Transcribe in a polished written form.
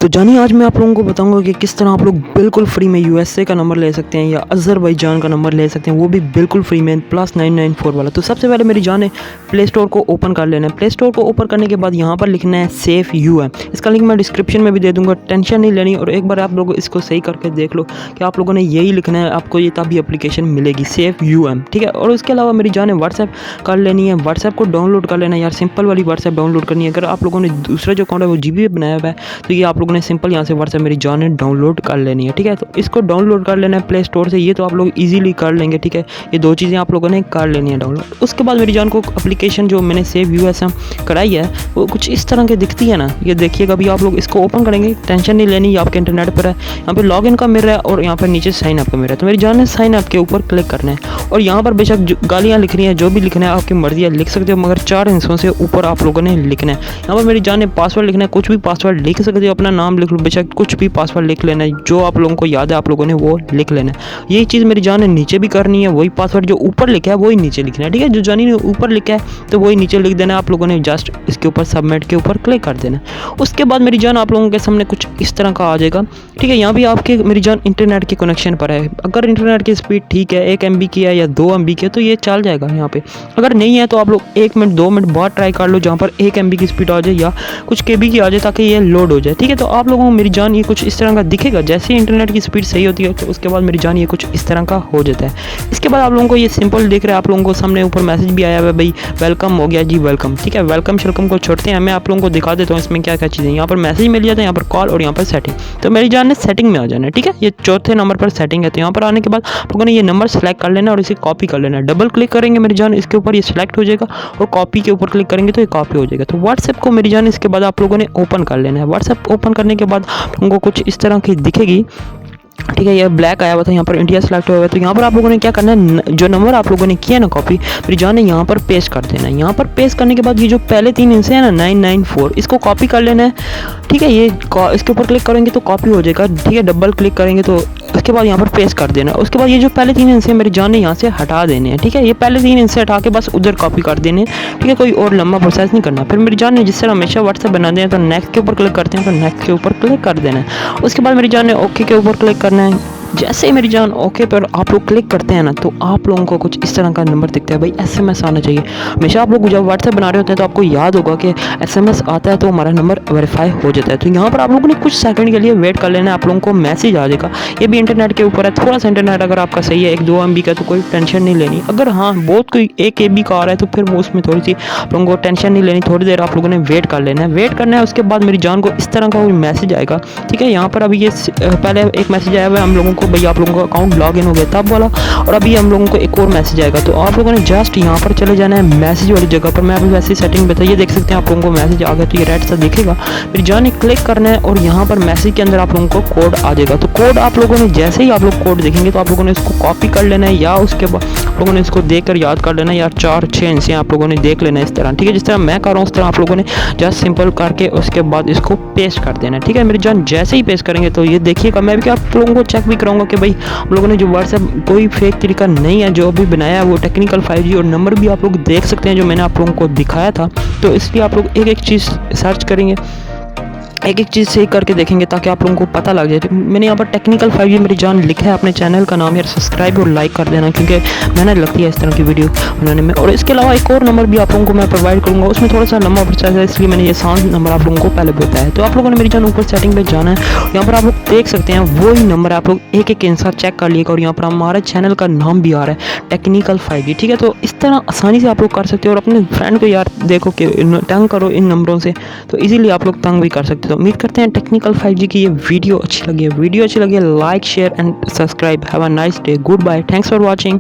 तो जानिए आज मैं आप लोगों को बताऊंगा कि किस तरह आप लोग बिल्कुल फ्री में यूएसए का नंबर ले सकते हैं या अज़रबैजान का नंबर ले सकते हैं, वो भी बिल्कुल फ्री में +994 वाला। तो सबसे पहले मेरी जान है प्ले स्टोर को ओपन कर लेना है। प्ले स्टोर को ओपन करने के बाद यहाँ पर लिखना है SafeUM। इसका लिंक मैं डिस्क्रिप्शन में भी दे दूँगा, टेंशन नहीं लेनी। और एक बार आप लोग इसको सही करके देख लो कि आप लोगों ने यही लिखना है, आपको ये तभी एप्लीकेशन मिलेगी SafeUM, ठीक है। और उसके अलावा मेरी जान है व्हाट्सएप कर लेनी है, व्हाट्सएप को डाउनलोड कर लेना है यार, सिंपल वाली व्हाट्सएप डाउनलोड करनी है। अगर आप लोगों ने दूसरा जो अकाउंट है वो जीबी पे बनाया हुआ है तो ये आप लोगों ने सिंपल यहाँ से व्हाट्सएप मेरी जान है डाउनलोड कर लेनी है, ठीक है। तो इसको डाउनलोड कर लेना है प्ले स्टोर से, ये तो आप लोग इजीली कर लेंगे, ठीक है। ये दो चीज़ें आप लोगों ने कर लेनी है डाउनलोड। उसके बाद मेरी जान को एप्लीकेशन जो मैंने SafeUM कराई है वो कुछ इस तरह की दिखती है ना, ये देखिएगा। अभी आप लोग इसको ओपन करेंगे, टेंशन नहीं लेनी, ये आपके इंटरनेट पर है। यहाँ पे लॉगिन का मिल रहा है और यहाँ पर नीचे साइन अप का मिल रहा है। तो मेरी जान है साइन अप के ऊपर क्लिक करना है और यहाँ पर बेशक गालियाँ लिख रही हैं, जो भी लिखना है आपकी मर्जी है, लिख सकते हो, मगर 4 हिस्सों से ऊपर आप लोगों ने लिखना है। यहाँ पर मेरी जान है पासवर्ड लिखना है, कुछ भी पासवर्ड लिख सकते हो, अपना नाम लिख लो, बेशक कुछ भी पासवर्ड लिख लेना है, जो आप लोगों को याद है आप लोगों ने वो लिख लेना है। यही चीज़ मेरी जान है नीचे भी करनी है, वही पासवर्ड जो ऊपर लिखा है वही नीचे लिखना है, ठीक है। जो जानी ने ऊपर लिखा है तो वही नीचे लिख देना है, आप लोगों ने जस्ट इसके ऊपर सबमिट के ऊपर क्लिक कर देना है। उसके बाद मेरी जान आप लोगों के सामने कुछ इस तरह का आ जाएगा, ठीक है। यहाँ भी आपके मेरी जान इंटरनेट के कनेक्शन पर है, अगर इंटरनेट की स्पीड ठीक है, 1 MB की है या 2 MB की है तो ये चल जाएगा यहाँ पे। अगर नहीं है तो आप लोग 1 मिनट 2 मिनट बाद ट्राई कर लो, जहाँ पर 1 MB की स्पीड आ जाए या कुछ KB की आ जाए, ताकि ये लोड हो जाए, ठीक है। तो आप लोगों को मेरी जान ये कुछ इस तरह का दिखेगा। जैसे ही इंटरनेट की स्पीड सही होती है तो उसके बाद मेरी जान ये कुछ इस तरह का हो जाता है। इसके बाद आप लोगों को ये सिंपल दिख रहा है, आप लोगों को सामने ऊपर मैसेज भी आया हुआ है, भाई वेलकम हो गया जी, वेलकम, ठीक है। वेलकम शेलकम को छोड़ते हैं, मैं आप लोगों को दिखा देता हूँ इसमें क्या क्या चीज़ें। यहाँ पर मैसेज मिल जाता है, यहाँ पर कॉल और यहाँ पर सेटिंग। तो मेरी जान ने सेटिंग में आ जाना है, ठीक है। ये चौथे नंबर पर सेटिंग है। तो यहाँ पर आने के बाद आप लोगों ने ये नंबर सेलेक्ट कर लेना और इसे कॉपी कर लेना है। डबल क्लिक करेंगे मेरी जान इसके ऊपर, ये सिलेक्ट हो जाएगा और कॉपी के ऊपर क्लिक करेंगे तो ये कॉपी हो जाएगा। तो व्हाट्सएप को मेरी जान इसके बाद आप लोगों ने ओपन कर लेना है। व्हाट्सएप ओपन करने के बाद आप लोगों को कुछ इस तरह की दिखेगी, ठीक है। ये ब्लैक आया हुआ था, यहाँ पर इंडिया सेलेक्ट हुआ है। तो यहाँ पर आप लोगों ने क्या करना है, जो नंबर आप लोगों ने किया ना कॉपी, मेरी जान है यहाँ पर पेस्ट कर देना है। यहाँ पर पेस्ट करने के बाद ये जो पहले 3 हिस्से हैं ना 994, इसको कॉपी कर लेना है, ठीक है। ये इसके ऊपर क्लिक करेंगे तो कॉपी हो जाएगा, ठीक है। डबल क्लिक करेंगे तो उसके बाद यहाँ पर पेस्ट कर देना है। उसके बाद ये जो पहले 3 हिस्से मेरी जान ने यहाँ से हटा देने हैं, ठीक है। ये पहले 3 हिस्से हटा के बस उधर कॉपी कर देने, ठीक है। कोई और लंबा प्रोसेस नहीं करना। फिर मेरी जान ने जिस तरह हमेशा व्हाट्सएप बना दें तो नेक्स्ट के ऊपर क्लिक करते हैं, तो नेक्स्ट के ऊपर क्लिक कर देना है। उसके बाद मेरी जान ने ओके के ऊपर क्लिक करना है। जैसे ही मेरी जान ओके पर आप लोग क्लिक करते हैं ना तो आप लोगों को कुछ इस तरह का नंबर दिखता है, भाई SMS आना चाहिए। हमेशा आप लोग जब व्हाट्सएप बना रहे होते हैं तो आपको याद होगा कि SMS आता है तो हमारा नंबर वेरीफाई हो जाता है। तो यहाँ पर आप लोगों ने कुछ सेकंड के लिए वेट कर लेना है, आप लोगों को मैसेज आ जाएगा। ये भी इंटरनेट के ऊपर है, थोड़ा सा इंटरनेट अगर आपका सही है 1-2 MB का तो कोई टेंशन नहीं लेनी। अगर हाँ बहुत कोई 1 KB का आ रहा है तो फिर वो उसमें थोड़ी सी आप लोगों को टेंशन नहीं लेनी, थोड़ी देर आप लोगों ने वेट कर लेना है। वेट करना है, उसके बाद मेरी जान को इस तरह का कोई मैसेज आएगा, ठीक है। यहाँ पर अभी ये पहले एक मैसेज आया हुआ है हम लोगों को, भाई आप लोगों का लॉग इन हो गया तब वाला, और अभी हम लोगों को एक और मैसेज आएगा। तो आप लोगों ने जस्ट यहाँ पर चले जाना है मैसेज वाली जगह पर। मैं अभी वैसे सेटिंग बताइए, देख सकते हैं आप लोगों को मैसेज आ गया, तो ये रेड सा दिखेगा। फिर जाने क्लिक करना है और यहाँ पर मैसेज के अंदर आप लोगों को कोड आ जाएगा। तो कोड आप लोगों ने जैसे ही आप लोग कोड देखेंगे तो आप लोगों ने इसको कॉपी कर लेना है, या उसके बाद आप लोगों ने इसको देख कर याद कर लेना है। यार 4-6 हिस्से आप लोगों ने देख लेना है इस तरह, ठीक है। जिस तरह मैं कर रहा हूँ उस तरह आप लोगों ने जस्ट सिंपल करके उसके बाद इसको पेस्ट कर देना है, ठीक है। मेरी जान जैसे ही पेस्ट करेंगे तो ये देखिएगा, मैं भी आप लोगों को चेक भी कराऊंगा कि भाई हम लोगों ने जो व्हाट्सएप कोई फेक तरीका नहीं है, जो अभी बनाया है वो टेक्निकल 5G, और नंबर भी आप लोग देख सकते हैं जो मैंने आप लोगों को दिखाया था। तो इसलिए आप लोग एक एक चीज़ सर्च करेंगे, एक एक चीज़ सही करके देखेंगे ताकि आप लोगों को पता लग जाए। मैंने यहाँ पर टेक्निकल 5G मेरी जान लिखा है, अपने चैनल का नाम यार सब्सक्राइब और लाइक कर देना, क्योंकि मेहनत लगती है इस तरह की वीडियो बनाने में। और इसके अलावा एक और नंबर भी आप लोगों को मैं प्रोवाइड करूँगा, उसमें थोड़ा सा लंबा प्रोसेस है, इसलिए मैंने ये सांस नंबर आप लोगों को पहले बताया है। तो आप लोगों ने मेरी जान ऊपर सेटिंग पर जाना है, यहाँ पर आप लोग देख सकते हैं वही नंबर आप लोग एक एक इंसान चेक कर लिएगा। और यहाँ पर हमारे चैनल का नाम भी आ रहा है टेक्निकल 5G, ठीक है। तो इस तरह आसानी से आप लोग कर सकते हो, और अपने फ्रेंड को यार देखो कि तंग करो इन नंबरों से, तो इजीली आप लोग तंग भी कर सकते हो। उम्मीद करते हैं टेक्निकल 5G की ये वीडियो अच्छी लगी है। Like share and subscribe. Have a nice day, good bye, thanks for watching.